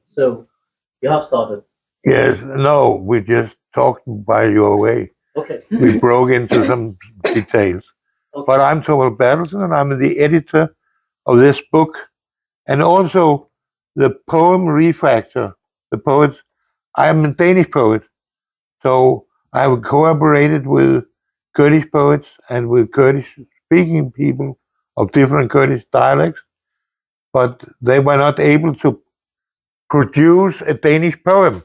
So you have started. Yes, no, we just talked by your way. Okay. We broke into some details. Okay. But I'm Thorvald Berthelsen, and I'm the editor of this book, and also the poem refactor. The poet, I am a Danish poet, so I have collaborated with Kurdish poets and with Kurdish-speaking people of different Kurdish dialects, but they were not able to produce a Danish poem.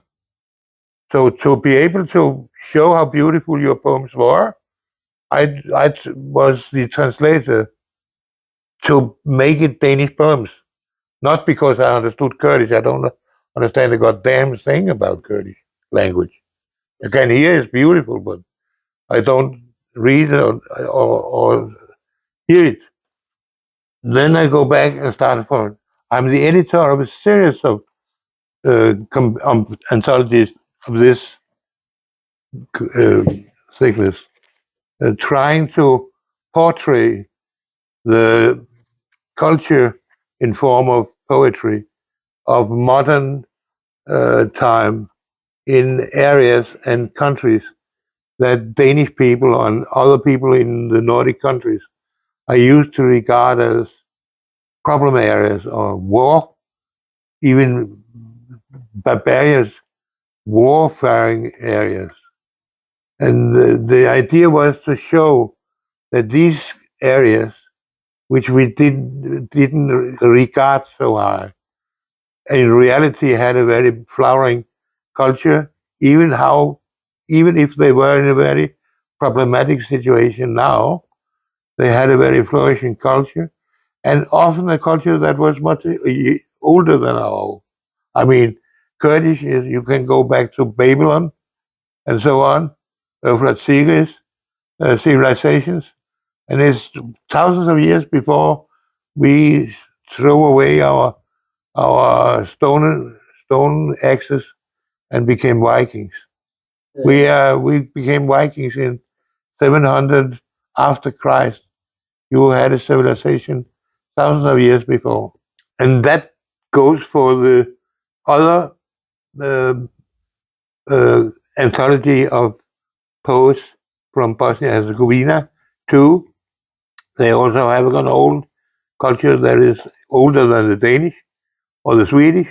So to be able to show how beautiful your poems were, I was the translator to make it Danish poems. Not because I understood Kurdish. I don't understand a goddamn thing about Kurdish language. I can hear it's beautiful, but I don't read it or hear it. Then I go back and start from. I'm the editor of a series of anthologies of this uh, thickness, trying to portray the culture in form of poetry of modern time in areas and countries that Danish people and other people in the Nordic countries are used to regard as problem areas or war, even barbarians, warfaring areas. And the idea was to show that these areas, which we didn't regard so high, in reality had a very flowering culture, even if they were in a very problematic situation now, they had a very flourishing culture, and often a culture that was much older than our own. I mean, Kurdish is, you can go back to Babylon and so on, Euphrates civilizations, and it's thousands of years before we throw away our stone axes and became Vikings. We became Vikings in 700 after Christ. You had a civilization thousands of years before, and that goes for the other uh, anthology of poets from Bosnia and Herzegovina too. They also have an old culture that is older than the Danish or the Swedish.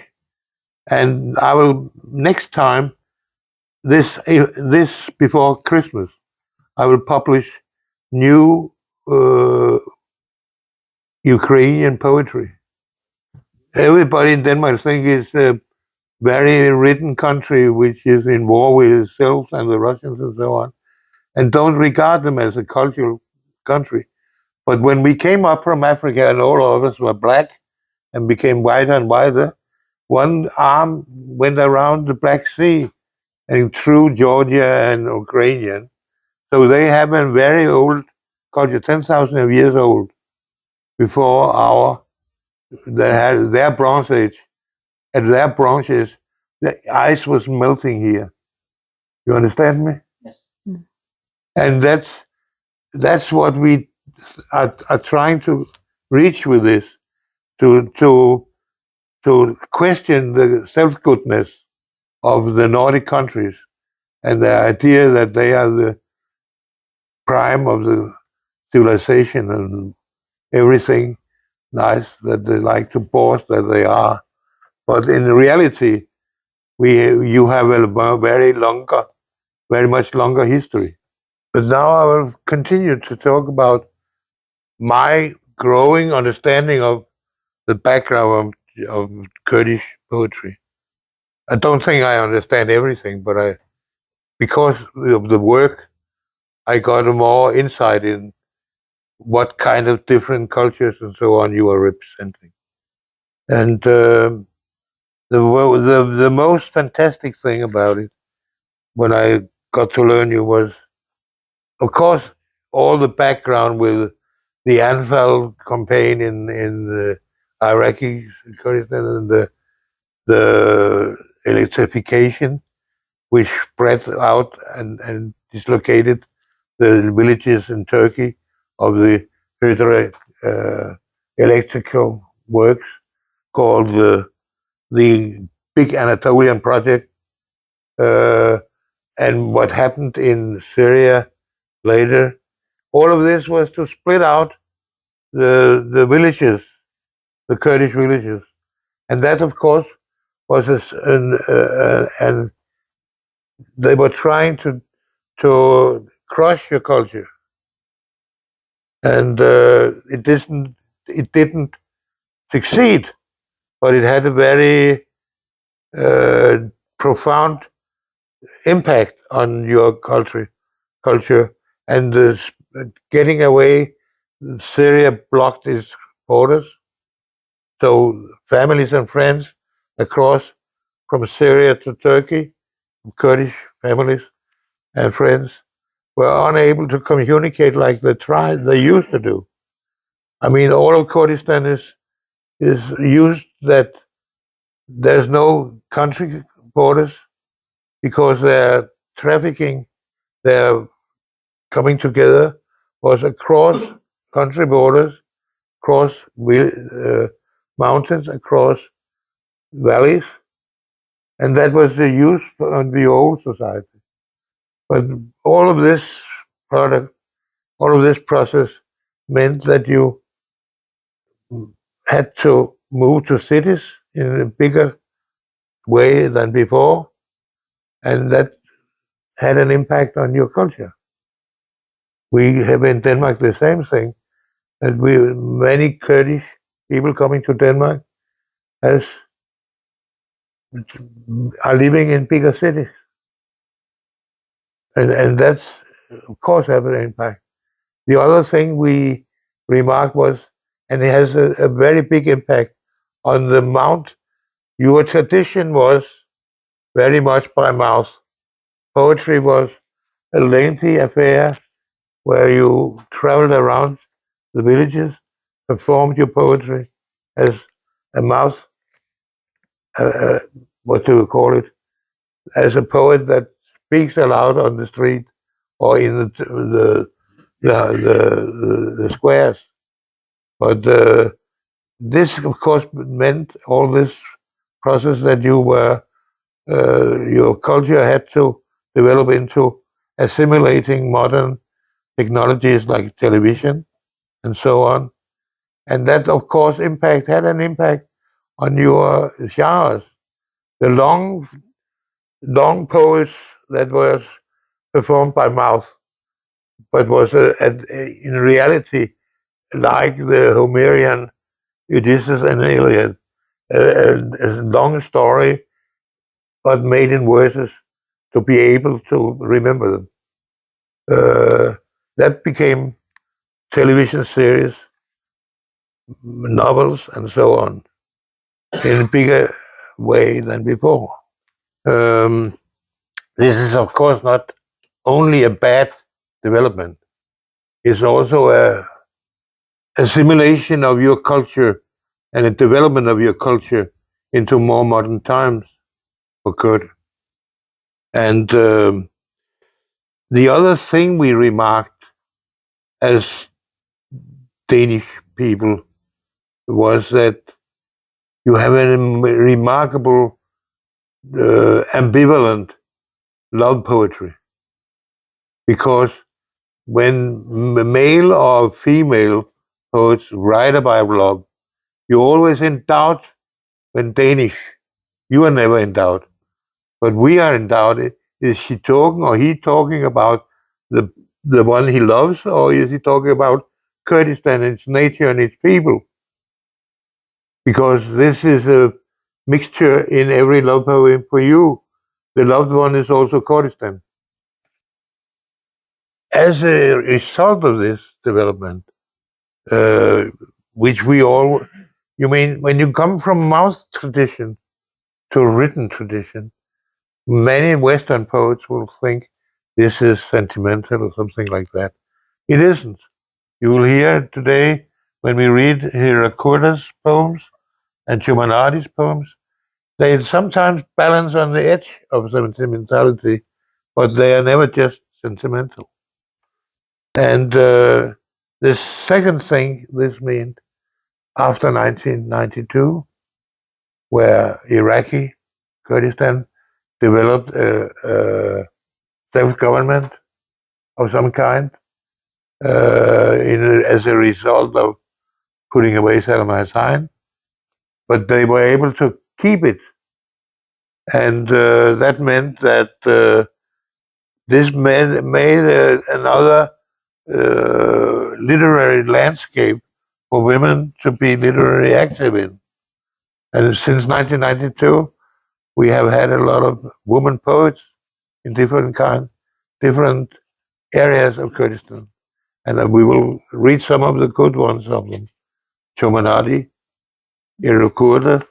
And I will next time this before Christmas I will publish new uh, Ukrainian poetry. Everybody in Denmark thinks it's a very written country which is in war with itself and the Russians and so on, and don't regard them as a cultural country. But when we came up from Africa and all of us were black and became whiter and whiter, one arm went around the Black Sea and through Georgia and Ukrainian. So they have a very old culture, 10,000 years old, before they had their Bronze Age. At their Bronze Age, the ice was melting here. You understand me? Yes. And that's what we are trying to reach with this, to question the self-goodness of the Nordic countries and the idea that they are the prime of the civilization and everything nice that they like to boast that they are. But in reality, you have a very much longer history. But now I will continue to talk about my growing understanding of the background of Kurdish poetry. I don't think I understand everything, but because of the work, I got more insight in what kind of different cultures and so on you are representing. And the most fantastic thing about it, when I got to learn you, was, of course, all the background with the Anfal campaign in the Iraqi Kurdistan and the electrification, which spread out and dislocated the villages in Turkey of the hydro electrical works, called the Big Anatolian Project, and what happened in Syria later. All of this was to split out the villages, the Kurdish villages, and that, of course, was and they were trying to crush your culture, and it didn't succeed, but it had a very profound impact on your culture, and getting away. Syria blocked its borders, so families and friends across from Syria to Turkey, Kurdish families and friends, were unable to communicate like they used to do. I mean, all of Kurdistan is used that there's no country borders because their trafficking, their coming together was across country borders, across mountains, across valleys, and that was the use on the old society. But all of this product, all of this process meant that you had to move to cities in a bigger way than before, and that had an impact on your culture. We have in Denmark the same thing, that many Kurdish people coming to Denmark as are living in bigger cities, and that's of course have an impact. The other thing we remarked was, and it has a very big impact on the mount. Your tradition was very much by mouth. Poetry was a lengthy affair where you traveled around the villages, performed your poetry as a mouth, uh, what do we call it, as a poet that speaks aloud on the street or in the squares. But this, of course, meant all this process that your culture had to develop into assimilating modern technologies like television and so on. And that, of course, had an impact on your genres. The long poets that was performed by mouth, but was in reality like the Homerian Odysseus and Iliad, a long story, but made in verses to be able to remember them. That became television series, novels, and so on, in a bigger way than before. Um, this is, of course, not only a bad development, it's also a assimilation of your culture and a development of your culture into more modern times occurred. And the other thing we remarked as Danish people was that you have a remarkable ambivalent love poetry, because when male or female poets write about love, you're always in doubt. When Danish, you are never in doubt, but we are in doubt. Is she talking or he talking about the one he loves, or is he talking about Kurdistan, its nature and its people? Because this is a mixture in every love poem for you. The loved one is also Kurdistan. As a result of this development, uh, which we all, you mean, when you come from mouth tradition to written tradition, many Western poets will think this is sentimental or something like that. It isn't. You will hear today, when we read Hirakurda's poems and Chumanadi's poems, they sometimes balance on the edge of sentimentality, but they are never just sentimental. And the second thing this means, after 1992, where Iraqi Kurdistan developed a self-government of some kind as a result of putting away Saddam Hussein, but they were able to keep it, and that meant that this made another literary landscape for women to be literary active in. And since 1992, we have had a lot of women poets in different areas of Kurdistan. And we will read some of the good ones of them. Chomanadi, Irokurda,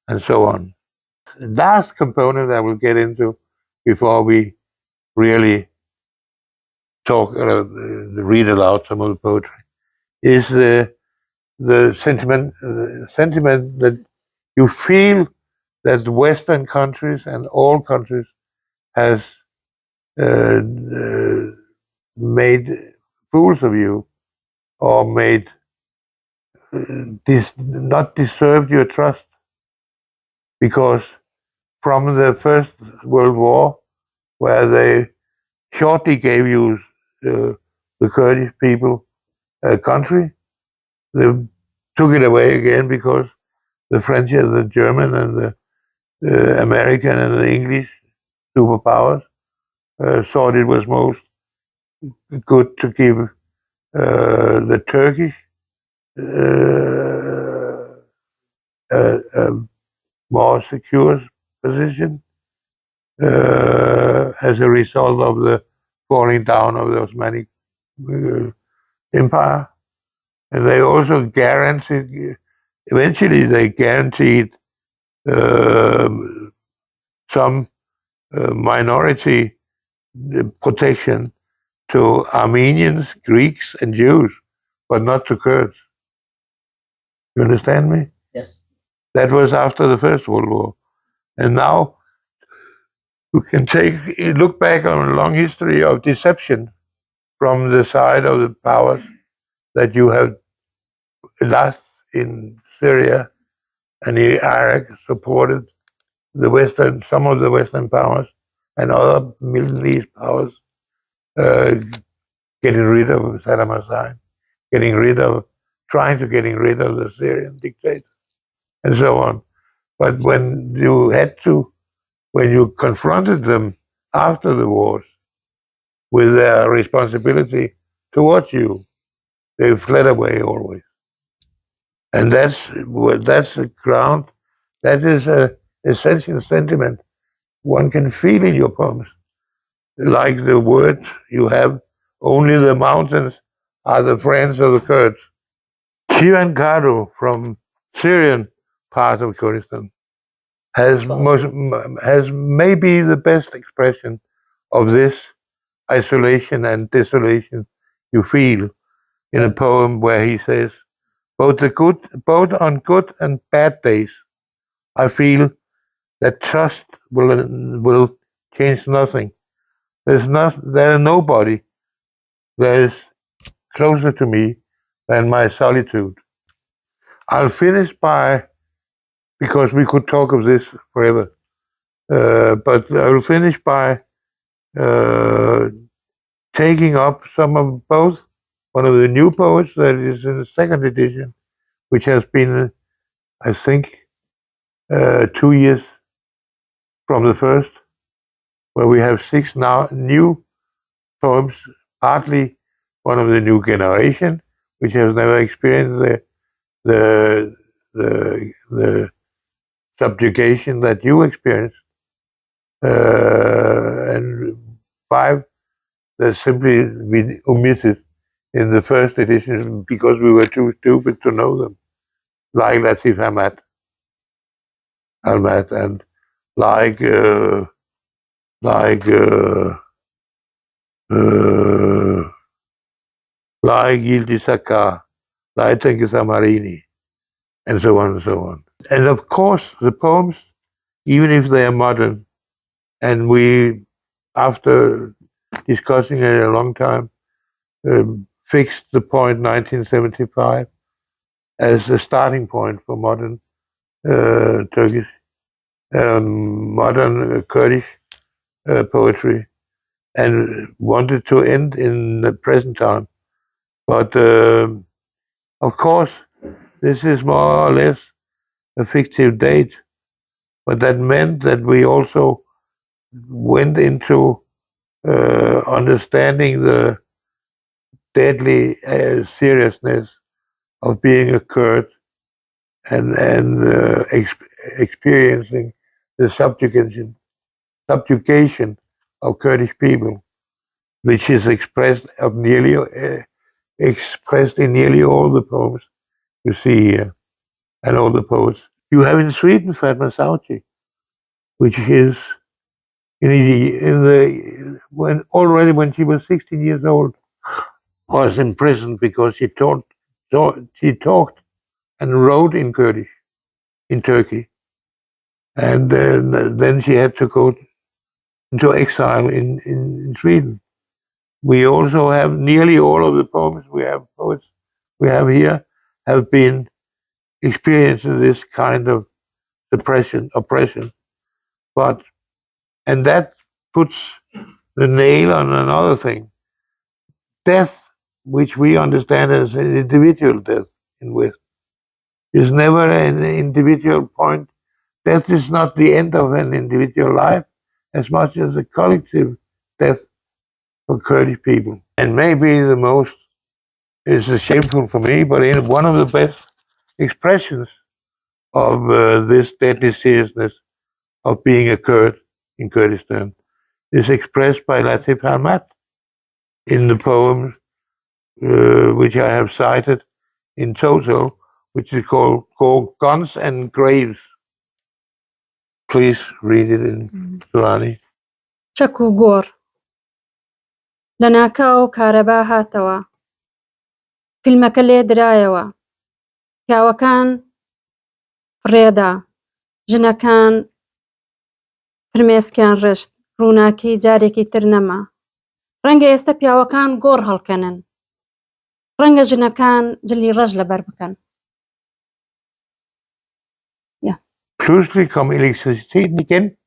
and so on. The last component I will get into before we really talk, read aloud some of the poetry, is the sentiment that you feel that Western countries and all countries has made fools of you, or made not deserved your trust, because from the First World War, where they shortly gave you the Kurdish people a country, they took it away again because the French and the German and the American and the English superpowers thought it was most good to give the Turkish a more secure position as a result of the falling down of the Ottoman Empire. And they also eventually they guaranteed some minority protection to Armenians, Greeks, and Jews, but not to Kurds. You understand me? Yes. That was after the First World War. And now you can look back on a long history of deception from the side of the powers that you have last in Syria and Iraq supported some of the Western powers and other Middle East powers getting rid of Saddam Hussein, trying to getting rid of the Syrian dictator, and so on. But when you confronted them after the wars with their responsibility towards you, they fled away always. And that's the ground. That is a essential sentiment one can feel in your poems. Like the word you have, only the mountains are the friends of the Kurds. Shivan Kado from Syrian part of Kurdistan has maybe the best expression of this isolation and desolation you feel in a poem where he says, both on good and bad days, I feel that trust will change nothing. There is nobody that is closer to me than my solitude. I'll finish because we could talk of this forever, but I will finish by taking up some of both one of the new poets that is in the second edition, which has been, I think, 2 years from the first, where we have 6 now new poems, partly one of the new generation, which has never experienced the subjugation that you experienced, and 5 that simply been omitted in the first edition because we were too stupid to know them, like Latif Almat, and like Yildiz Akar, like Tengiz Amarini, and so on and so on. And of course, the poems, even if they are modern, and we, after discussing it a long time, fixed the point 1975 as a starting point for modern Turkish, modern Kurdish poetry, and wanted to end in the present time. But of course, this is more or less a fictive date, but that meant that we also went into understanding the deadly seriousness of being a Kurd and experiencing the subjugation of Kurdish people, which is expressed in nearly all the poems you see here and all the poets. You have in Sweden Fatma Sauti, which is when she was 16 years old, was imprisoned because she talked and wrote in Kurdish in Turkey, and then she had to go into exile in Sweden. We also have nearly all of the poets we have here have been experiencing this kind of oppression, and that puts the nail on another thing. Death, which we understand as an individual death in West, is never an individual point. Death is not the end of an individual life as much as a collective death for Kurdish people. And maybe the most is shameful for me, but in one of the best expressions of this deadly seriousness of being a Kurd in Kurdistan is expressed by Latif Hamat in the poem which I have cited in total, which is called Guns and Graves. Please read it in Surani. چەک و گۆڕ لە ناکاو کارەبا هاتەوە، فیلمەکە لێ درایەوە، پیاوەکان فڕێدا، ژنەکان فرمێسکیان ڕشت، ڕووناکی جارێکی تر نەما. ڕەنگە ئێستا پیاوەکان گۆڕ هەڵکەنن، ڕەنگە ژنەکان جلی ڕەش لەبەر بکەن. Pludselig kom elektriciteten igen.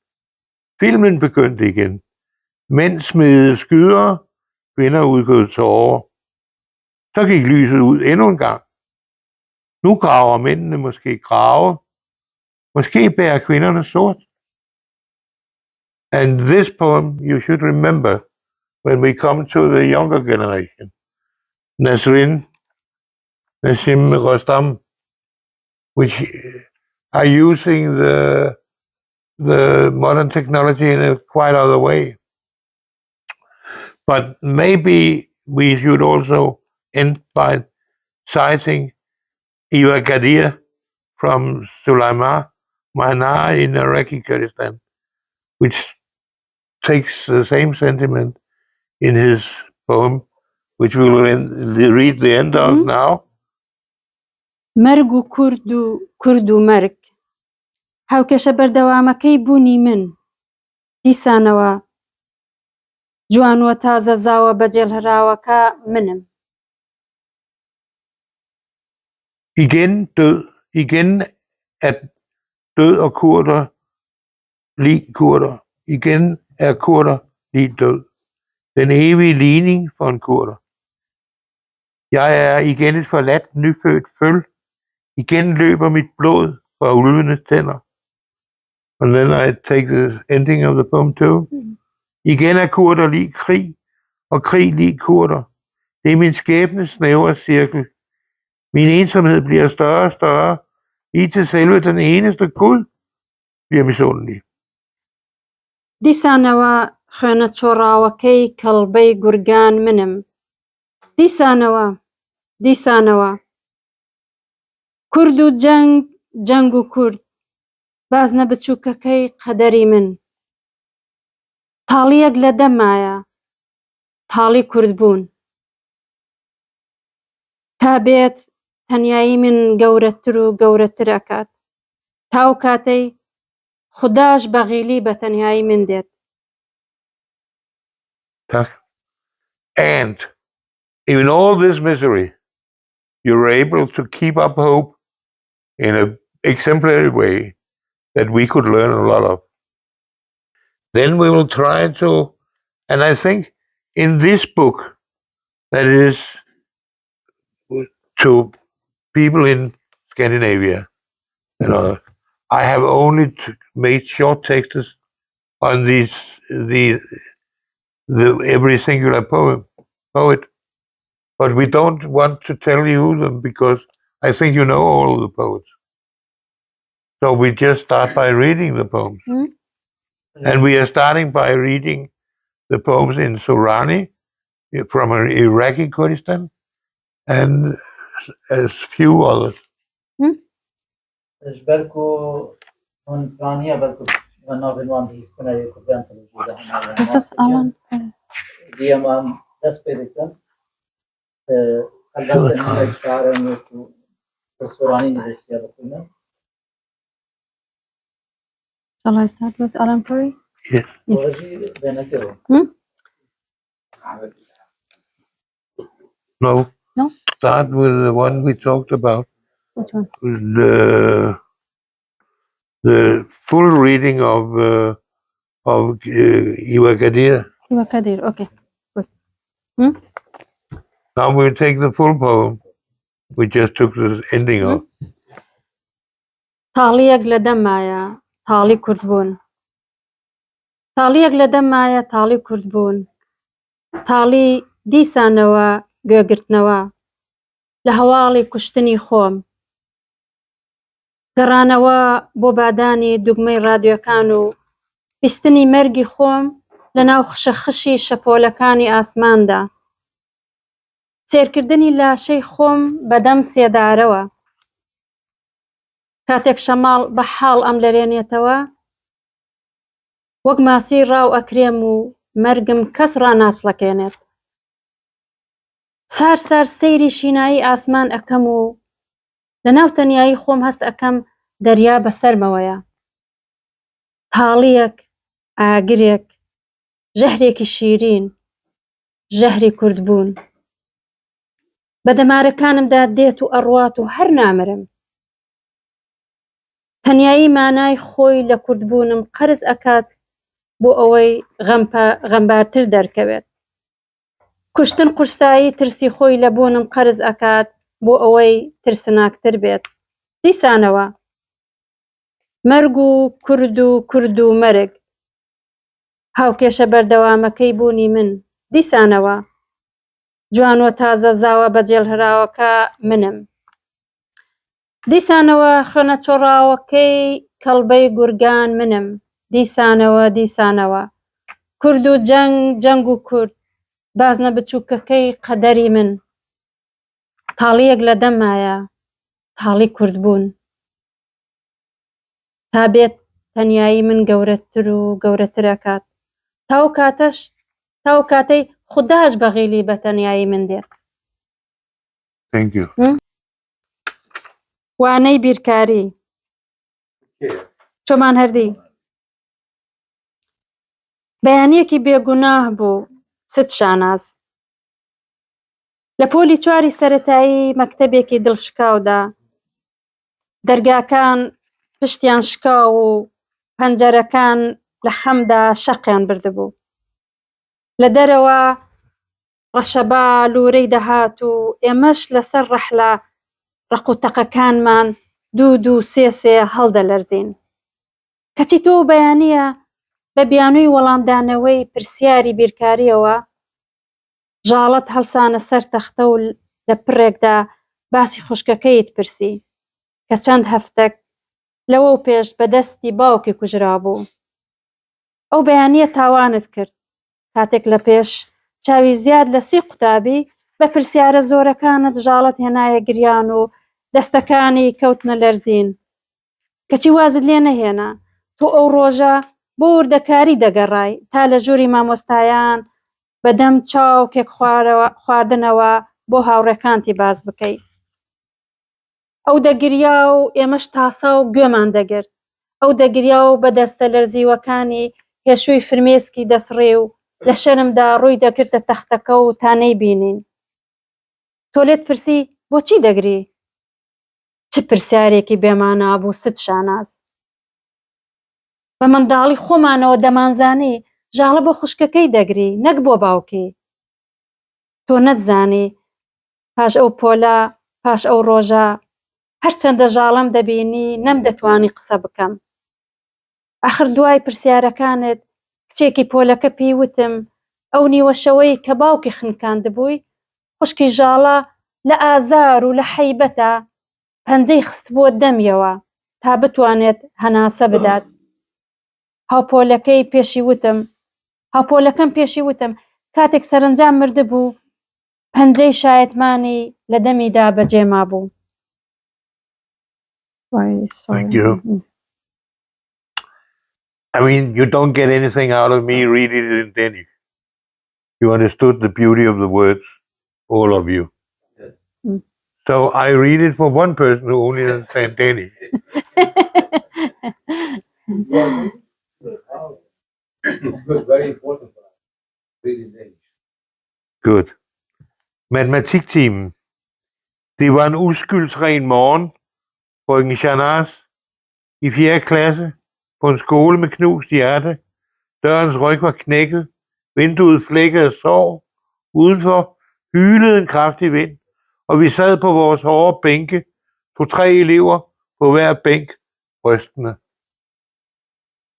Filmen begyndte igen. Mænd smedede skydere, kvinder udgød tårer. Så gik lyset ud endnu en gang. Nu graver mændene måske grave. Måske bærer kvinderne sort. And this poem you should remember when we come to the younger generation. Nasim Rostam, which are using the modern technology in a quite other way. But maybe we should also end by citing Iva Gadir from Sulaima Manar in Iraqi Kurdistan, which takes the same sentiment in his poem, which we will read the end of now. مەرگ و کورد و مەرگ هاوکێشە بەردەوامەکەی بوونی من دیسانەوە جوانوە تازە زاوە بەجێڵهراوەکە منم. Igen er død og kurder lig kurder. Igen er kurder lig død. Den evige ligning for en kurder. Jeg er igen et forladt, nyfødt føl. Igen løber mit blod fra ulvenes tænder. And then I take the ending of the poem too. Igen er kurder lig krig, og krig lig kurder. Det er min skæbnes snævre cirkel. Min ensomhed bliver større og større, til selve den eneste Gud bliver misundelig. دیسانەوە خوێنە چۆڕاوەکەی کەڵبەی گورگان منم. دیسانەوە کورد و جەنگ و کورد بازنە بچووکەکەی قەدەری من. تاڵیەک لە دەمایە تاڵی کوردبوون. تا بێت تەنیایی من گەورەتر و گەورەتر ئەکات. تاو کاتەی خوداش بەغیلی بە تەنیایی من دێت. And in all this misery, you're able to keep up hope exemplary way that we could learn a lot of. Then we will try to, and I think in this book, that is to people in Scandinavia, I have only made short texts on the every singular poet, but we don't want to tell you them because I think you know all of the poets. So we just start by reading the poems. And we are starting by reading the poems in Sorani from Iraqi Kurdistan and a few others. Berko on Prania Berko Vanavinwan is Kunay Kudantal. Alan. Diamam Despedican. Augustin Sharon to the Sorani University of Pune. Shall I start with Alan Curry? Yes. No. No? Start with the one we talked about. Which one? The full reading of Iwa Kadir. Iwa Kadir, okay. Good. Now we'll take the full poem. We just took the ending of. تاڵیەک لە دەمایە تاڵی کوردبوون تاڵیەک لە دەمایە تاڵی کوردبوون تاڵی دیسانەوە گوێگرتنەوە لە هەواڵی کوشتنی خۆم گەڕانەوە بۆ بادانی دوگمەی ڕادیۆکان و بیستنی مەرگی خۆم لە ناو خشەخشی شەپۆلەکانی ئاسماندا سێرکردنی لاشەی خۆم بەدەم سێدارەوە کاتێک شەماڵ بە حاڵ ئەم لەرێنێتەوە وەک ماسی ڕاو ئەکرێم و مەرگم کەس ڕاناسڵەکێنێت سار سار سەیری شینایی ئاسمان ئەکەم و لە ناو تەنیایی خۆم هەست ئەکەم دەریا بەسەرمەوەیە تاڵیەک ئاگرێک ژەهرێکی شیرین ژەهری کوردبوون بە دەمارەکانمدا دێت و ئەڕوات و هەر نامرم تەنیایی مانای خۆی لە کوردبوونم قەرز ئەکات بۆ ئەوەی غەمبارتر دەرکەوێت کوشتن قورسایی ترسی خۆی لە بوونم قەرز ئەکات بۆ ئەوەی ترسناکتر بێت دیسانەوە مەرگ و کورد و مەرگ هاوکێشە بەردەوامەکەی بوونی من دیسانەوە جوان و تازە زاوە بەجێڵ هەراوەکە منم دیسانەوە خوێنە چۆڕاوەکەی کەڵبەی گورگان منم دیسانەوە کورد و جەنگ و کورد بازنە بچووکەکەی قەدەری من تاڵیەک لە دەمایە تاڵی کوردبوون تا بێت تەنیایی من گەورەتر و گەورەترەکات تاو کاتەی خودداش بەغیلی بە تەنیایی من دێت Thank you. وانەی بیرکاری چۆمان هەردی بەیانیەکی بێگوناه بوو ست شاناز لە پۆلی چواری سەرەتایی مەکتەبێکی دڵشکاودا دەرگاکان پشتیان شکاو و پەنجەرەکان لە خەمدا شەقیان بردبوو لە دەرەوە ڕەشەبا لورەی دەهات و ئێمەش لەسەر ڕەحلە ڕقوتەقەکانمان دوو سێ هەڵدەلەرزین کەچی تۆ بەیانیە بە بیانووی وەڵامدانەوەی پرسیاری بیرکاریەوە ژاڵەت هەڵسانە سەر تەختە و لە پڕێکدا باسی خوشکەکەیت پرسی کە چەند هەفتەک لەوە و پێش بەدەستی باوکی کوژرا بوو ئەو بەیانیە تاوانت کرد کاتێک لە پێش چاوی زیاد لە سی قوتابی بە پرسیارە زۆرەکانت ژاڵەت هێنایە گریان و دەستەکانی کەوتنە لەرزین کەچی وازت لێ نەهێنا تۆ ئەو ڕۆژە بۆ وردەکاری دەگەڕای تا لە ژووری مامۆستایان بەدەم چاو کێک خواردنەوە بۆ هاوڕێکانتی باز بکەیت ئەو دەگریا و ئێمەش تاسا و گوێمان دەگرت ئەو دەگریا و بە دەستە لەرزیوەکانی هێشووی فرمێسکی دەسڕێ و لە شەرمدا ڕووی دەکردە تەختەکە و تا نەیبینین تۆ لێت پرسی بۆچی دەگری چ پرسیارێکی بێمانە بوو ست شاناز بە منداڵی خۆمانەوە دەمانزانی ژاڵە بۆ خوشکەکەی دەگری نەک بۆ باوکی تۆ نەتزانی پاش ئەو پۆلە پاش ئەو ڕۆژە هەرچەندە ژاڵەم دەبینی نەم دەتوانی قسە بکەم ئاخر دوای پرسیارەکانت کچێکی پۆلەکە پێیوتم ئەو نیوەشەوەی کە باوکی خنکاندبووی خوشکی ژاڵە لە ئازار و لە حەیبەتە پەنجەی خست بۆ دەمیەوە تا بتوانێت هەناسە بدات هاوپۆلەکەم پێشی وتم کاتێک سەرنجام مردبوو پەنجەی شایەتمانی لە دەمیدا بەجێ مابوو. Thank you. I mean, you don't get anything out of me reading it in Danish. You understood the beauty of the words, all of you. So I read it for one person who only understands Danish. It's good, very important for us. Reading Danish. Good. Matematiktimen. Det var en uskyldsren morgen, frøken Shahnaz, i 4. klasse, på en skole med knust hjerte. Dørens ryg var knækket, vinduet flækket af sorg. Udenfor hylede en kraftig vind, og vi sad på vores hårde bænke, 2-3 elever på hver bænk, rystende.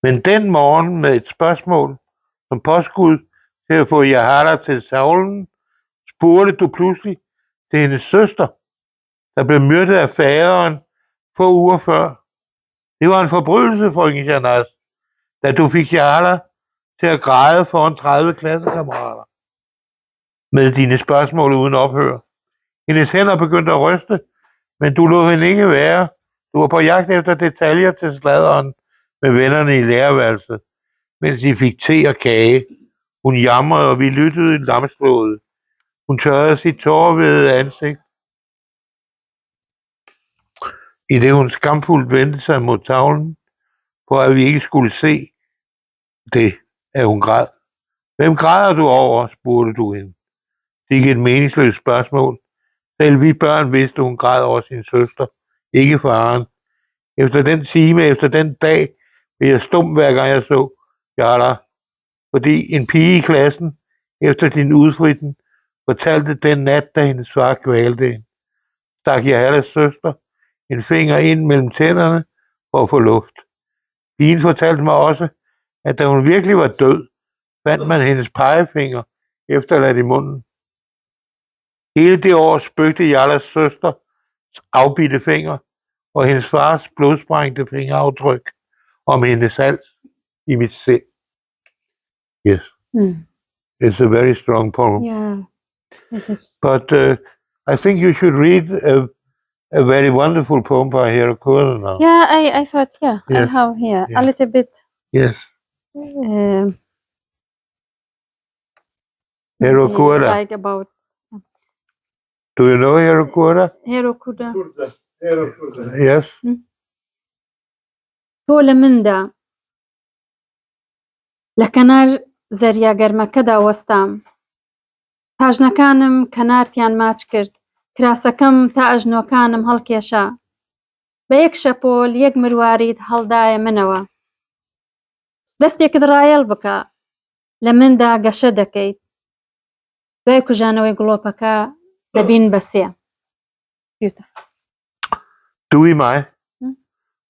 Men den morgen med et spørgsmål som påskud til at få Jahara til savlen, spurgte du pludselig til hendes søster, der blev myrdet af faderen få uger før. Det var en forbrydelse, frøken Shahnaz, da du fik Jahara til at græde foran 30 klassekammerater med dine spørgsmål uden ophør. Hendes hænder begyndte at ryste, men du lod hende ikke være. Du var på jagt efter detaljer til sladderen med vennerne i lærerværelset, mens de fik te og kage. Hun jamrede, og vi lyttede lamslået. Hun tørrede sit tårevædede ansigt, i det hun skamfuldt vendte sig mod tavlen, for at vi ikke skulle se det, at hun græd. Hvem græder du over, spurgte du hende. Det gik et meningsløst spørgsmål. Selv vi børn vidste, hun græd over sin søster, ikke faren. Efter den time, efter den dag, blev jeg stum, hver gang jeg så Jahara, fordi en pige i klassen, efter din udfritten, fortalte den nat, da hendes far kvalte hende, stak Jaharas søster en finger ind mellem tænderne for at få luft. Pigen fortalte mig også, at da hun virkelig var død, fandt man hendes pegefinger efterladt i munden. Hele det år spøgte Jaharas søsters afbidte finger og hendes fars blodsprængte fingeraftryk om hendes hals i mit sind. Yes. It's a very strong poem. Yeah. Is it? But I think you should read a very wonderful poem by Kurdish now. Yeah, I thought, yeah, I Yes. have here Yeah. a little bit. Yes. Kurdish. Like about Do you know Kurdish? Kurdish. Yes. تۆ لە مندا لە کەنار زەریا گەرمەکەدا وەستام پاژنەکانم کەنارتیان ماچ کرد کراسەکەم تا ئەژنۆکانم هەڵکێشا بە یەک شەپۆل یەک مرواریت هەڵدایە منەوە دەستێکت ڕایەڵ بکە لە مندا گەشە دەکەیت دوای کوژانەوەی گڵۆپەکە دەبین بە سێ. Du i mig,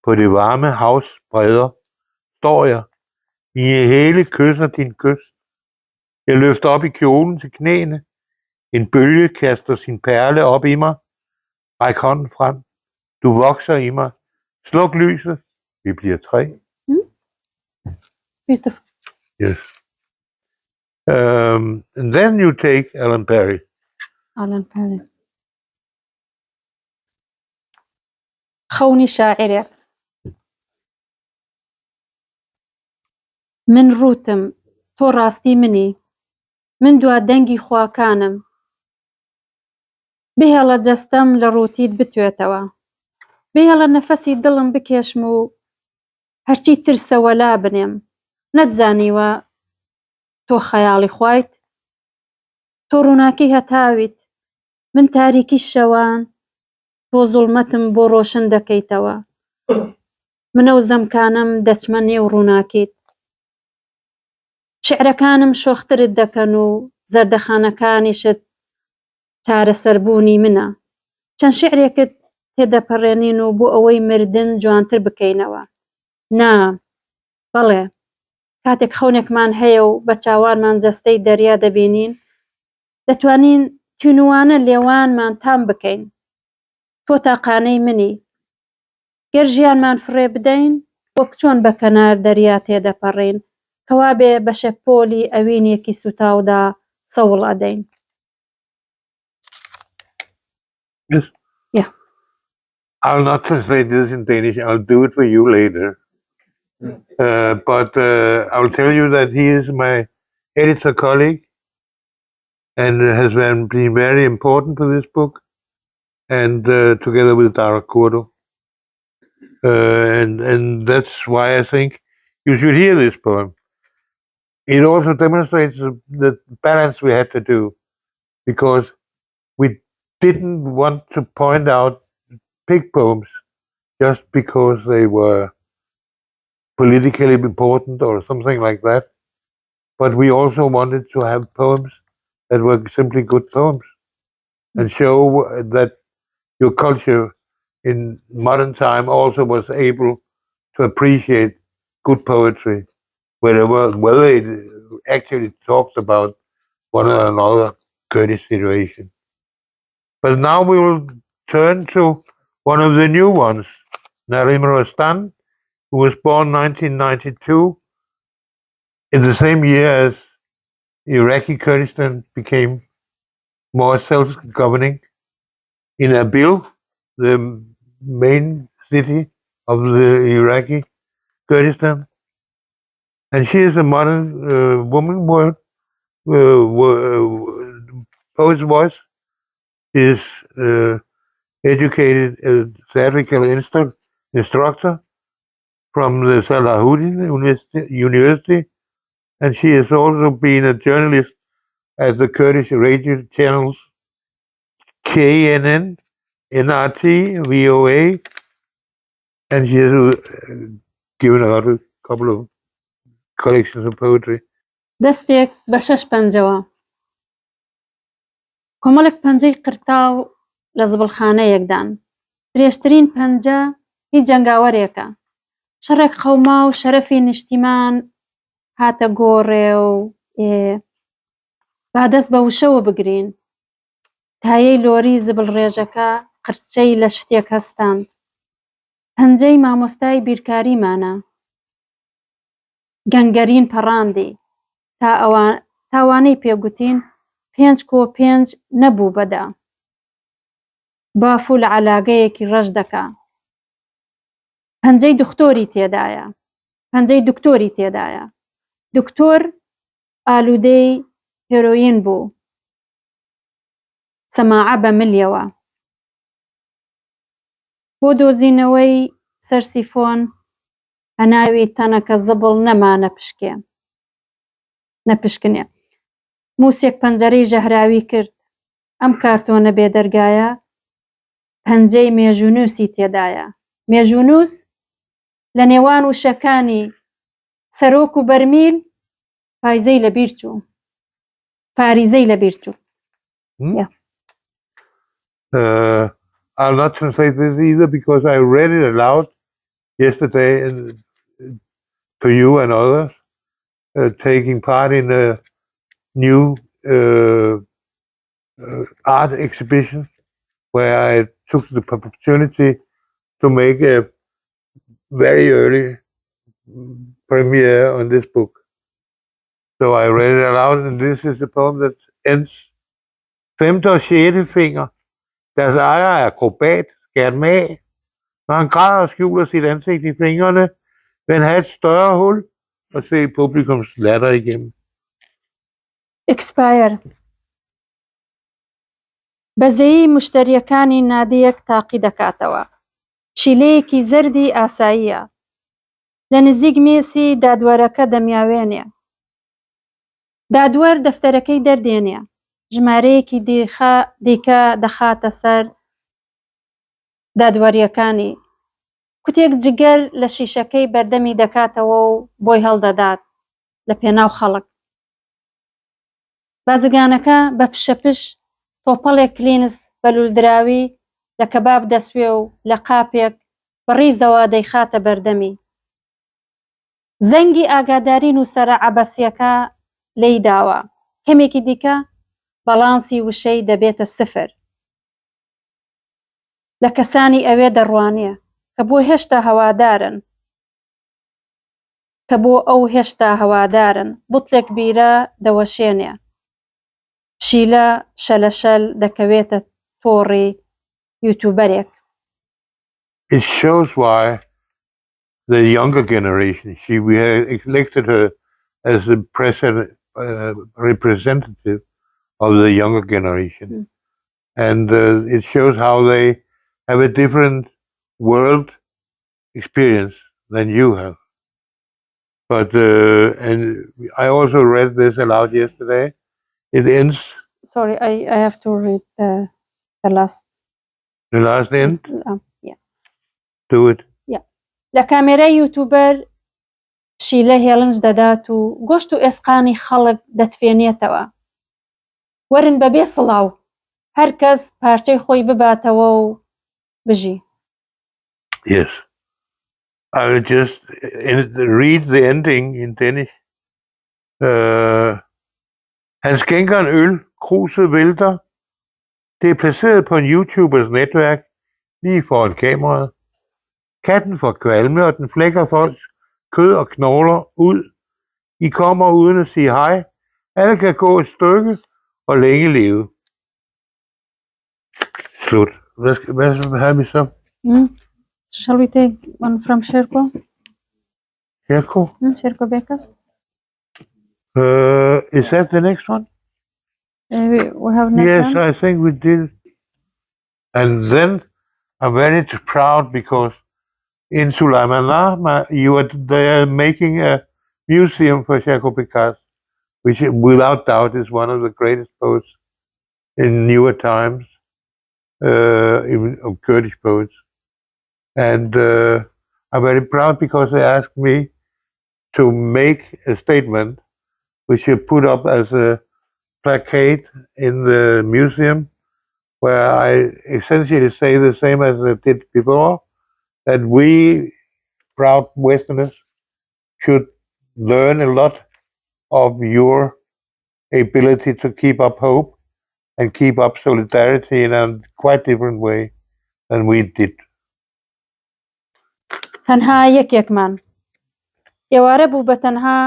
på det varme havs bredder, står jeg. Mine hæle kysser din kyst. Jeg løfter op i kjolen til knæene. En bølge kaster sin perle op i mig. Ræk hånden frem. Du vokser i mig. Sluk lyset. Vi bliver 3. Beautiful. Yes. And then you take Alan Perry. Alan Perry. خەونی شاعرێک من ڕوتم تۆ ڕاستی منی من دوا دەنگی خواکانم بهێڵە جەستەم لە ڕووتیت بتوێتەوە بهێڵە نەفەسی دڵم بکێشم و هەرچی ترسەوە لا بنێم نەتزانیوە تۆ خەیاڵی خوایت تۆ ڕووناکی هەتاویت من تاریکی شەوان تۆ زوڵمەتم بۆ ڕۆشن دەکەیتەوە، منە و زەمکانم دەچمە نێو ڕووناکیت. شیعرەکانم شۆخترت دەکەن و زەردەخانەکانیشت چارەسەربوونی منە. چەند شیعرێکت تێدەپەڕێنین و بۆ ئەوەی مردن جوانتر بکەینەوە. نا، بەڵێ، کاتێک خەونێکمان هەیە و بە چاوانمان جەستەی دەریا دەبینین، دەتوانین تینووانە لێوانمان تام بکەین. تۆ تاقانەی منی، گەر ژیانمان فڕێ بدەین، وەک چۆن بە کەنار دەریا تێدەپەڕین، کەوا بێ بە شەپۆلی ئەوینێکی سوتاودا سەوڵ ئەدەین. Yes. Yeah. I'll not translate this in Danish. I'll do it for you later. But I'll tell you that he is my editor colleague and has been very important for this book, and together with Arrangör. And that's why I think you should hear this poem. It also demonstrates the balance we had to do, because we didn't want to point out big poems just because they were politically important or something like that, but we also wanted to have poems that were simply good poems and show that your culture in modern time also was able to appreciate good poetry, whether it actually talks about one or another Kurdish situation. But now we will turn to one of the new ones, Narim Rostan, who was born 1992, in the same year as Iraqi Kurdistan became more self-governing, in Erbil, the main city of the Iraqi Kurdistan. And she is a modern woman, poet's voice. She is educated theatrical instructor from the Salahuddin University, and she has also been a journalist at the Kurdish radio channels KNN, NRT, VOA, and she has given out a couple of collections of poetry. دەستێک بە 6 پەنجەوە. کۆمەڵێک پەنجەی قرتاو لە زبڵخانەیەکدان. درێژترین پەنجە هیچ جەنگاوەرێکە. شەڕێک خەوما و شەرەفی نیشتیمان هاتە گۆڕێ و با دەست بە وشەوە بگرین. تایەی لۆری زبڵڕێژەکە قرچەی لە شتێک هەستاند. پەنجەی مامۆستای بیرکاریمانە. گەنگەرین پەڕاندی. تاوانەی پێگوتین 5x5 نەبوو بەدا. باف و لە عەلاگەیەکی ڕەش دەکا. پەنجەی دکتۆری تێدایە. پەنجەی دکتۆری تێدایە. دکتۆر ئالوودەی هێرۆین بوو. سەماعە بە ملیەوە. بۆ دۆزینەوەی سەرسیفۆن هەناوی تەنەکە زبڵ نەمانە نەپشکنێ. مووسێک پەنجەرەی ژەهراوی کرد. ئەم کارتۆنە بێدەرگایە پەنجەی مێژوونووسی تێدایە. مێژوونووس لە نێوان وشەکانی سەرۆک و بەرمیل پایزەی لەبیر چوو. پاریزەی لەبیر چوو. Yeah. I'll not translate this either because I read it aloud yesterday to you and others, taking part in a new art exhibition where I took the opportunity to make a very early premiere on this book. So I read it aloud, and this is the poem that ends: 5. og 6. finger. Deres ejer er akrobat, skært med af. Når han græder og skjuler sit ansigt i fingrene, vil han have et større hul og se publikums latter igennem. Expire. بەزەیی مشتریەکانی نادیەک تاقی دەکاتەوە. پشیلەیەکی زەردی ئاساییە. لە نزیک مێسی دادوەرەکە دەمیاوێنێ. دادوەر دەفتەرەکەی دەردێنێ. ژمارەیەکی دیکە دەخاتە سەر دادوەریەکانی کوتێک جگەر لە شیشەکەی بەردەمی دەکاتەوە و بۆی هەڵدەدات لە پێناو خەڵک. بازرگانەکە بە پشەپش تۆپەڵێک کلینس بەلولدراوی لە کەباب دەسوێ و لە قاپێک بەڕیزەوە دەیخاتە بەردەمی. زەنگی ئاگاداری نووسەرە عەبەسیەکە لێی داوە. کەمێکی دیکە بەڵانسی وشەی دەبێتە 0. لە کەسانی ئەوێ دەڕوانیە کە بۆ ئەو هێشتا هەوادارن بوتڵێک بیرە دەوەشێنێ. پشیلە شەلەشەل دەکەوێتە تۆڕی یوتیوبەرێک. It shows why the younger generation, we have elected her as the representative of the younger generation. And it shows how they have a different world experience than you have. But and I also read this aloud yesterday. It ends. Sorry, I have to read the last. The last end? Yeah. Do it. Yeah. لە کامێرای یوتیوبەر پشیلە هێڵنج دەدات و گۆشت و ئێسقانی خەڵک دەتفێنێتەوە. وەرن بەبێ سڵاو هەر کەس پارچەی خۆی بباتەوە و بژی. Yes. I will just read the ending in Danish. Han skænker en øl, kruset vælter. Det er placeret på en YouTubers netværk, lige foran kameraet. Katten får kvalme, og den flækker folks kød og knogler ud. I kommer uden at sige hej. Alle kan gå et stykke og længe leve. Slut. Hvad har vi så? Shall we take one from Sherko? Sherko? Sherko Bekas? Is that the next one? We have next Yes, one? I think we did. And then I'm very proud because in Sulaimanah, they are making a museum for Sherko Bekas, which without doubt is one of the greatest poets in newer times, even of Kurdish poets. And I'm very proud because they asked me to make a statement which you put up as a placate in the museum, where I essentially say the same as I did before, that we, proud Westerners, should learn a lot of your ability to keep up hope and keep up solidarity in a quite different way than we did. تەنها یەکێکمان ئێوارە بوو بە تەنها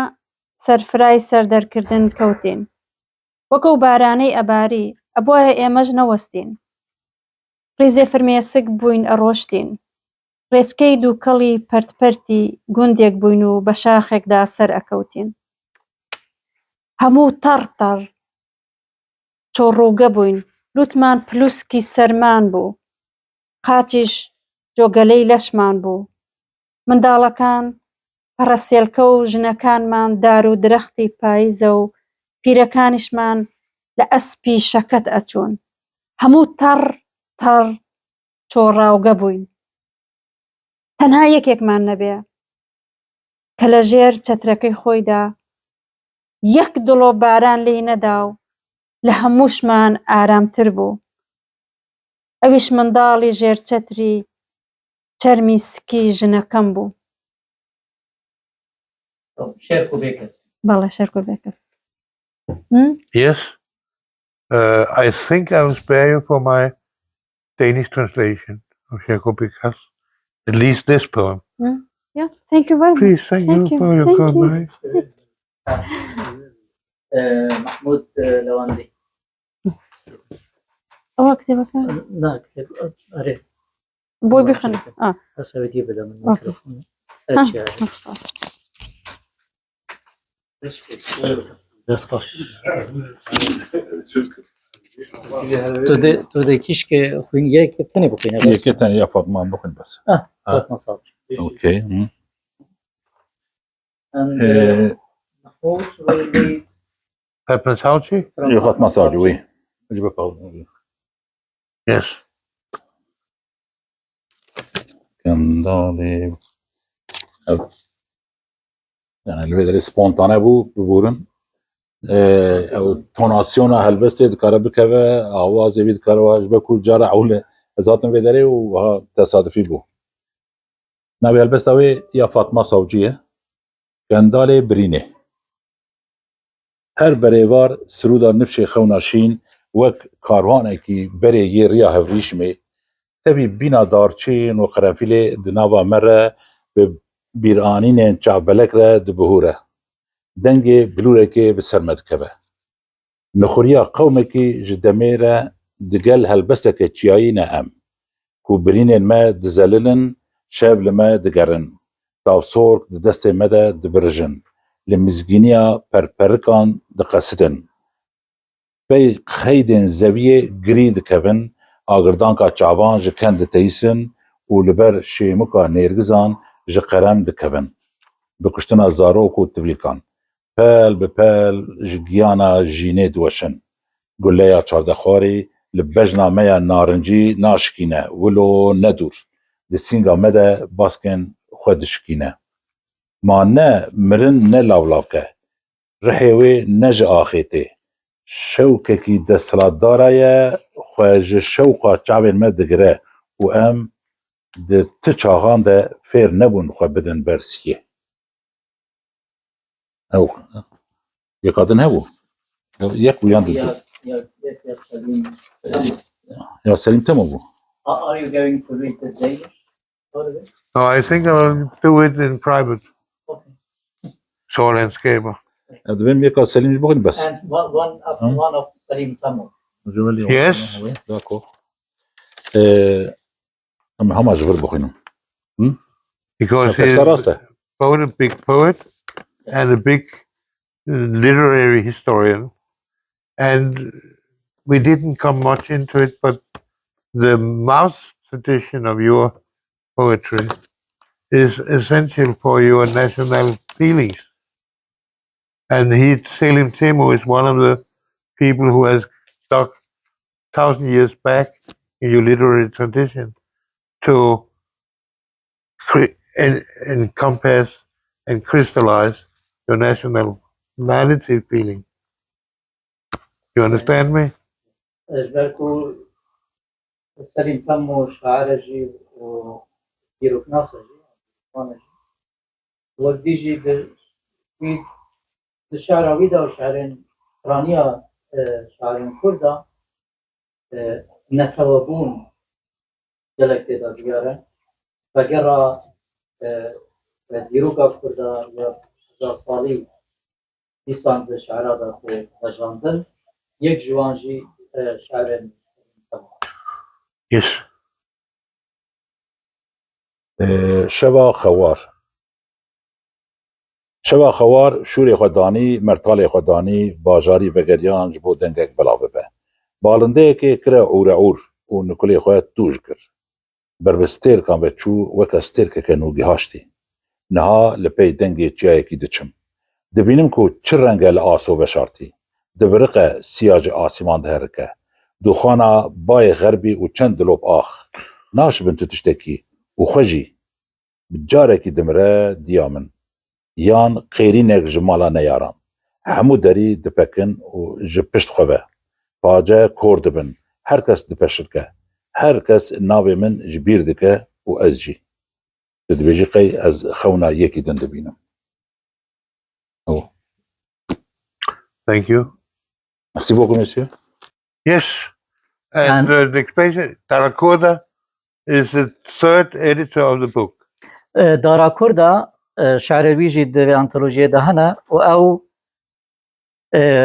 سەرفرای سەردەرکردن کەوتین وەکو بارانەی ئەباری ئەبوایە ئێمەش نەوەستین ڕیزێ فرمێسک بووین ئەڕۆشتین ڕێچکەی دووکەڵی پەرتپەرتی گوندێک بووین و بە شاخێکدا سەر ئەکەوتین هەموو تەڕتەڕ چۆڕووگە بووین لوتمان پلوسکی سەرمان بوو قاچیش جۆگەلەی لەشمان بوو منداڵەکان پەڕەسێلکە و ژنەکانمان دار و درەختی پاییزە و پیرەکانیشمان لە ئەسپی شەکەت ئەچوون هەموو تەڕ چۆڕاوگە بووین تەنها یەکێکمان نەبێ کە لە ژێر چەترەکەی خۆیدا یەک دڵۆ باران لێی نەدا و لە هەمووشمان ئارامتر بوو ئەویش منداڵی ژێر چەتری چەرمی سکی ژنەکەم بوو Sherko Bekas. بەڵێ شەرکۆ بێکەس Yes. I think I will spare you for my Danish translation of Sherko Bekas, at least this poem. Yeah, thank you very much. Please, thank you for your Thank you. comment. محمود لواندي. أو أكتبك لا كتب أريد. بوي بخني بس أودي بدأ من أوكي. الميكروفون. تو ده کیش که خوین یک تنی بخوینه بس. یک تنی یا فاطمه هم بخون بس. فاطمه صاحب. اوکی. محمود will read Fatma Sauci? یا فاطمه صاحب وی. مجھے بتاؤ. Yes. Kendali. Evet. Yani böyle spontane bu bugün. Tonasyona helbeste dikare bikeve, avaz evi dikare ve beku cara avle. Zaten vedere u ha tesadüfi bu. Navi helbeste ve ya Fatma Savcı'ye. Kendali Brine. Her berevar سرودا نفشي خوناشين وك كاروانكي بري يريا هفريشمي تبي بينا دارچين وقرافيلي دناوا مرة ببيرانين چعبلك را دبهورة دنگي بلوركي بسرمد كبه نخوريا قومكي جدميرة دقل هلبستك تشيايين ام كو برينين ما دزللن شاب لما دقرن تاوصورك دست مدى دبرجن لمزگینیا پرپرکان دقصدن پی خیدن زویه گری دکبن آگردانکا چاوان جکند تیسن و لبر شیمکا نیرگزان جقرم دکبن بکشتنا زاروک و تبلیکان پل بپل جگیانا جینه دوشن گلیا چاردخواری لبجنا میا نارنجی ناشکینه ولو ندور دسینگا مده باسکن خودشکینه ما نه مرن نه لاولاوکه رحیوی نج آخیته شوککی دستلات دارایه خواج شوقا چاوین مدگره و ام ده تچاغان ده فیر نبون خواه بدن برسیه او یکادن هبو یک بویان دو يا سليم. یا سلیم تمو بو Are you going to read the Danish part of it? No, I think I'll do it in private. Okay. Sårlandskaber. ادوین یکا سلیم بگن بس And one of Salim Tamil. Yes. داکو اما همه جبر بخینم Because تکسر he's راسته both a big poet and a big literary historian. And we didn't come much into it, but the mouth tradition of your poetry is essential for your national feelings. And Selim Temu is one of the people who has stuck 1,000 years back in your literary tradition to encompass and crystallize your nationality feeling. You understand me? أجبركو سليم تمو شعرجي وديروك ناصرجي وانجي وديجي بالشعر ويدا وشعرين رانيا شعرين كردا نتوابون جلك تيدا ديارة فقرا ديروكا كردا يا صالي ديسان بالشعراء دا بجاندن يك جوانجي شعرين Yes. شبا خوار شوری خودانی مرتال خودانی باجاری وگریان جبو دنگک بلا ببه بالنده که کره عور و نکلی خود توش کر بربستیر کان بچو وکستیر که نوگی هاشتی نها لپی دنگی چیایی کی دچم دبینم کو چه رنگ آسو بشارتی دبرق سیاج آسیمان دهرکه دوخانا بای غربی و چند دلوب آخ ناش بنتو تشتکی و خجی بجاره کی دمره دیامن یان قیرینک جمالا نیارم همو دری دپکن و جپشت خواه پاجه کور دبن هر کس دپشتکه هر کس ناوی من جبیر دکه و از جی دبیجی قی از خونا یکی دن دبینم Thank you. Merci beaucoup, monsieur. Yes. And the expression, Tarakoda is the third editor of the book. دارا كردا شعر ويجي دي أنتولوجيا دهنا أو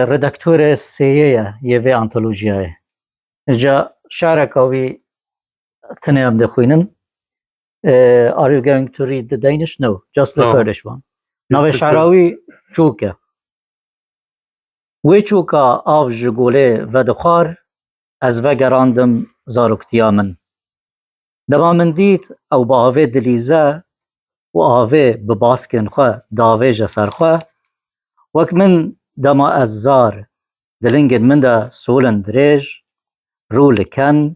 redaktöre سيئة يبي أنتولوجيا جا شعر كوي تنام دخوينن. Are you going to read the Danish? No, just the Kurdish one. ناوي شعراوي چوكا وي چوكا آف جگوله و دخار از و گراندم زاروکتیا من دما من دید او با آوه دلیزه و آوه بباسکن خواه داوه جسر خواه وک من دما از زار دلنگن من دا سولن دریج رو لکن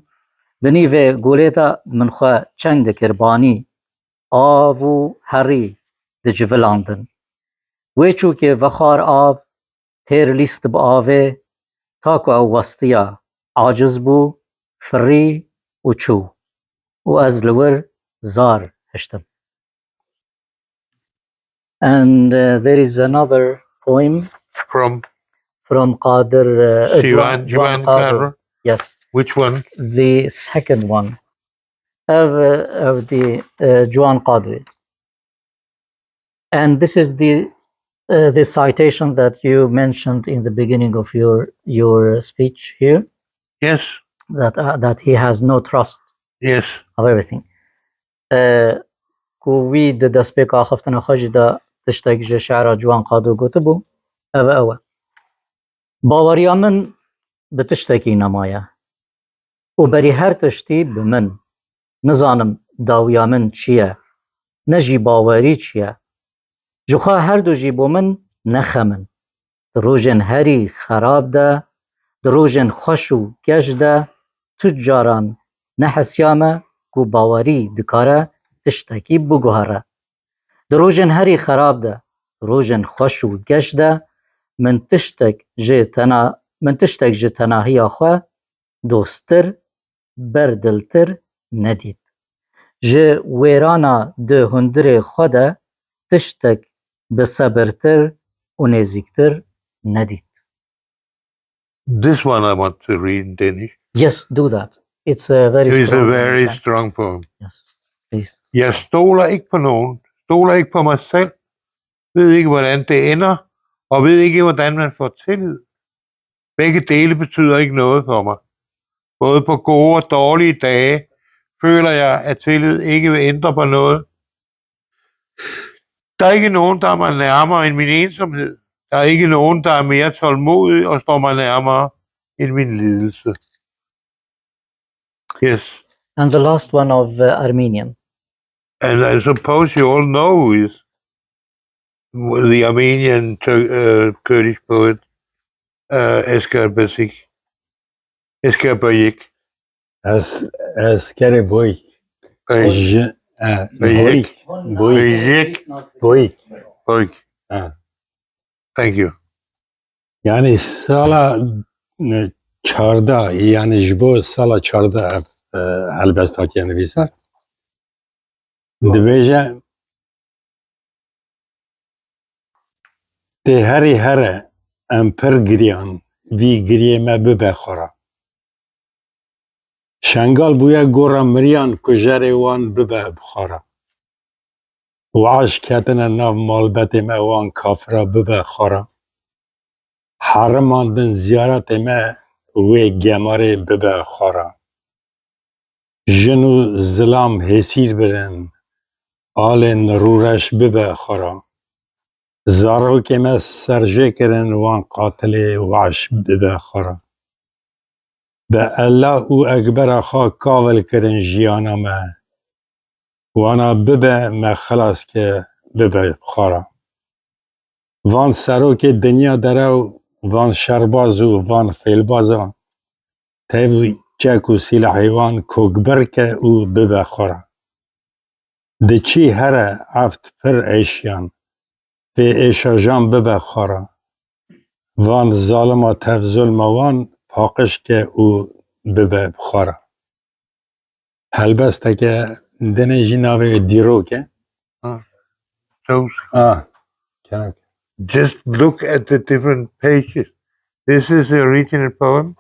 دنیوه گوله دا من خواه چنگ دکربانی آو و هری دجولاندن ویچو که وخار آو تیر لیست با آوه تاکو او وستیا عاجز بو فری و چو و از لور زار هشتم. And there is another poem From Qadir Juan Qadir. Yes, Which one? the second one of the Juan Qadir. And this is the citation that you mentioned in the beginning of your speech here, Yes. that he has no trust Yes. of everything. كوي دەست خفتنا خەجدا تشتێک ji şe'ra Ciwan Qadir gotibû ew e. Baweriya min bi tiştekî nemaye û berî her tiştî bi min. Nizanim dawiya min çi ye, ne jî bawerî çi ye. Ji xwe her du jî bo min nexemin. Di rojên herî xerab de, di rojên xweş û geş de tu caran nehesiya me ku bawerî dikare tiştekî biguhere. Di rojên herî xerab de, rojên xweş û geş de min tiştek ji tenahiya xwe dosttir, berdiltir nedît. Ji wêrana di hundirê xwe de tiştek bisebirtir û nêzîktir nedît. This one I want to read in Danish. Yes, do that. It's a very It's strong a very poem. strong poem. Yes, please. Jeg stoler ikke på nogen. Stoler ikke på mig selv. Ved ikke, hvordan det ender. Og ved ikke, hvordan man får tillid. Begge dele betyder ikke noget for mig. Både på gode og dårlige dage føler jeg, at tillid ikke vil ændre på noget. Der er ikke nogen, der er mig nærmere end min ensomhed. Der er ikke nogen, der er mere tålmodig og står mig nærmere end min lidelse. Yes. And the last one of Armenian. And I suppose you all know who is the Armenian Kurdish poet Esker Bayik. Esker Boyik. Bayik. Thank you. Yani sala 14 yani jbo sala 14 helbestatiye nivîse dibêje tê herî here em pir giriyan vî giriyê me bibe xwe. Şengal bûye gora miriyan ku jerê wan bibe xwe. Weş ketine nav malbetê me wan kafira bibe xwe. Heriman bin ziyaretê me wê gemarê bibe xwe. Jin û zilam hêsîr birin, alên rûreş bibe xwe. Zarokê me serjê kirin wan qatilê weş bibe xwe. Bi Allah û ekbera xwe kavel kirin jiyana me. Wana bibe me xelaske bibe xwe. Van serokê dinya derew, van şerbaz û van fêlbazan tev çek û silahê wan kokberke û bibe xwe. Di çî here eft pir êşiyan, vê êşajan bibe xwe. Van zalima tev zulma wan paqişke û bibe xwe. Helbesteke dinê jî navê dîrok e. So Kenek. just look at the different pages. This is the original poem.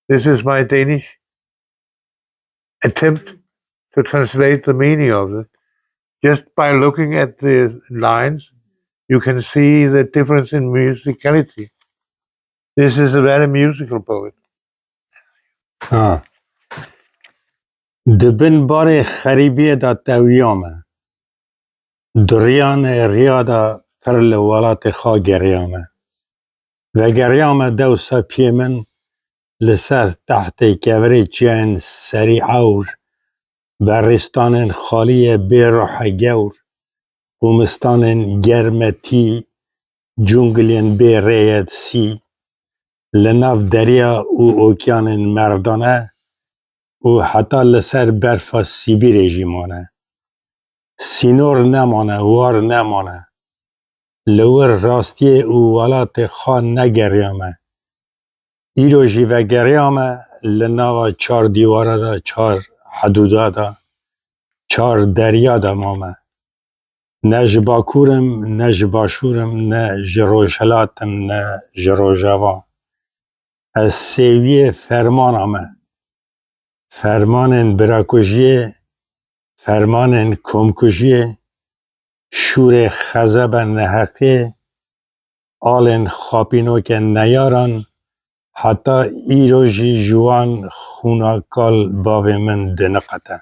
This is my Danish attempt to translate the meaning of it. Just by looking at the lines, you can see the difference in musicality. This is a very musical poet. Di bin barê xerîbiyê de tewiya me. Duriyanê riya de pir li welatê xwe geriya me. Vegeriya me dewsa piyê min li ser tehtê kevirê çiyayên serî ewr, beristanên xaliyê bê ruhe gewr, ûmistanên germetî, cunglên bê rêyê sî, li nav deriya û okyanên merdane û heta li ser berfa Sîbîrê jî mane. سینور نمانه وار نمانه لور راستی او ولات خان نگریامه ایرو جیوه گریامه لناوا 4 دیواره دا 4 حدودا دا 4 دریا دا مامه نه جباکورم نه جباشورم نه جروجهلاتم نه جروجاوان از سیوی فرمانمه فرمان براکوژیه فرمان کمکوژیه شور خزب نحقه آلن خاپینو که نیاران حتی ایروژی جوان خوناکال باوی من دنقته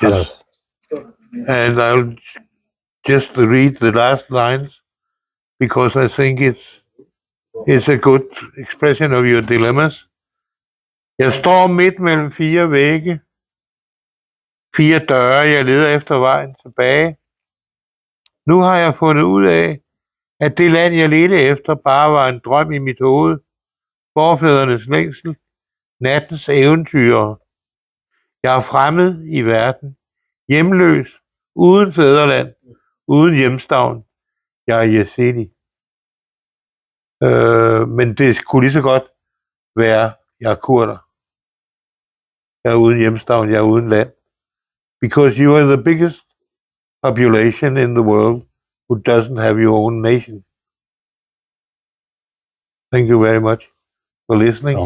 خلاص And I'll just read the last lines because I think it's a good expression of your dilemmas. Jeg står midt mellem 4 vægge, 4 døre, jeg leder efter vejen tilbage. Nu har jeg fundet ud af, at det land, jeg ledte efter, bare var en drøm i mit hoved. Forfædrenes længsel, nattens eventyr. Jeg er fremmed i verden, hjemløs, uden fædreland, uden hjemstavn. Jeg er Yazidi. Men det kunne lige så godt være, jeg er kurder. Jeg er uden hjemstavn, jeg er uden land. Because you are the biggest population in the world who doesn't have your own nation. Thank you very much for listening.